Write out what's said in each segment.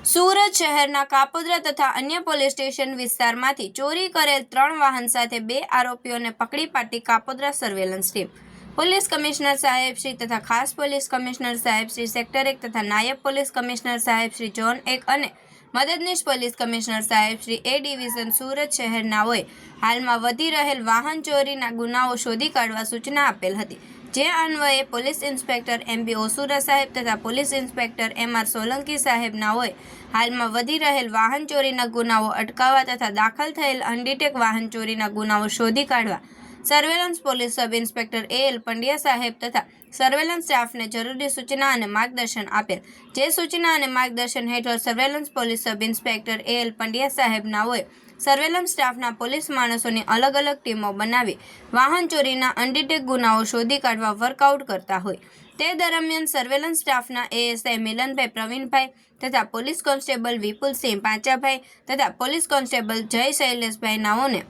સુરત શહેરના કાપોદ્રા તથા અન્ય પોલીસ સ્ટેશન વિસ્તારમાંથી ચોરી કરેલ 3 વાહન સાથે 2 આરોપીઓને પકડી પાડી Kapodra surveillance team police commissioner સાહેબ શ્રી તથા ખાસ પોલીસ કમિશનર સાહેબ શ્રી સેક્ટર 1 તથા નાયબ પોલીસ કમિશનર સાહેબ શ્રી ઝોન 1 અને મદદનીશ પોલીસ કમિશનર સાહેબ શ્રી એ ડિવિઝન સુરત શહેરનાઓએ હાલમાં વધી રહેલ વાહન ચોરીના ગુનાઓ શોધી કાઢવા સૂચના આપેલ હતી, જે અન્વયે પોલીસ ઇન્સ્પેક્ટર એમ.બી. ઓસુરા સાહેબ તથા પોલીસ ઇન્સ્પેક્ટર એમ.આર. સોલંકી સાહેબનાઓએ હાલમાં વધી રહેલ વાહન ચોરીના ગુનાઓ અટકાવવા તથા દાખલ થયેલ અનડિટેક વાહન ચોરીના ગુનાઓ શોધી કાઢવા surveillance police sub inspector A L. Pandya સાહેબ તથા સર્વેલન્સ સ્ટાફને જરૂરી સૂચના અને માર્ગદર્શન આપેલ, જે સૂચના અને માર્ગદર્શન હેઠળ surveillance police sub inspector A L. Pandya સાહેબનાઓએ સર્વેલન્સ સ્ટાફના પોલીસ માણસોની અલગ અલગ ટીમો બનાવી વાહન ચોરીના અનડિટેક ગુનાઓ શોધી કાઢવા વર્કઆઉટ કરતા હોય તે દરમિયાન સર્વેલન્સ સ્ટાફના એએસઆઈ મિલનભાઈ પ્રવીણભાઈ તથા પોલીસ કોન્સ્ટેબલ વિપુલસિંહ પાંચાભાઈ તથા પોલીસ કોન્સ્ટેબલ જય શૈલેષભાઈ નાઓને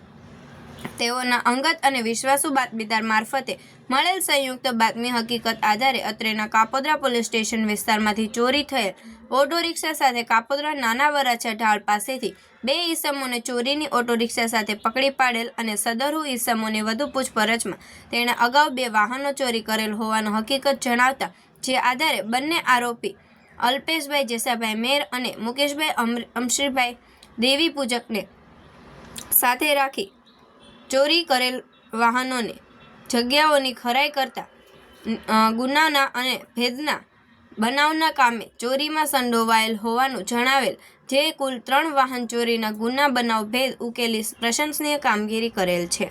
તેઓના અંગત અને વિશ્વાસુ બાતમીદાર મારફતે મળેલ સંયુક્ત બાતમી હકીકત આધારે અત્રેના કાપોદ્રા પોલીસ સ્ટેશન વિસ્તારમાંથી ચોરી થયેલ ઓટો રિક્ષા સાથે કાપોદ્રા નાના વરાછા ઢાળ પાસેથી 2 ઈસમોને ચોરીની ઓટો રિક્ષા સાથે પકડી પાડેલ અને સદરુ ઈસમોની વધુ પૂછપરછમાં તેણે અગાઉ 2 વાહનો ચોરી કરેલ હોવાનો હકીકત જણાવતા, જે આધારે બંને આરોપી અલ્પેશભાઈ જેસાભાઈ મેર અને મુકેશભાઈ અમશ્રીભાઈ દેવી પૂજકને સાથે રાખી ચોરી કરેલ વાહનોને જગ્યાઓની ખરાઈ કરતા ગુનાના અને ભેદના બનાવના કામે ચોરીમાં સંડોવાયેલ હોવાનું જણાવેલ, જે કુલ 3 વાહન ચોરીના ગુના બનાવ ભેદ ઉકેલી પ્રશંસનીય કામગીરી કરેલ છે.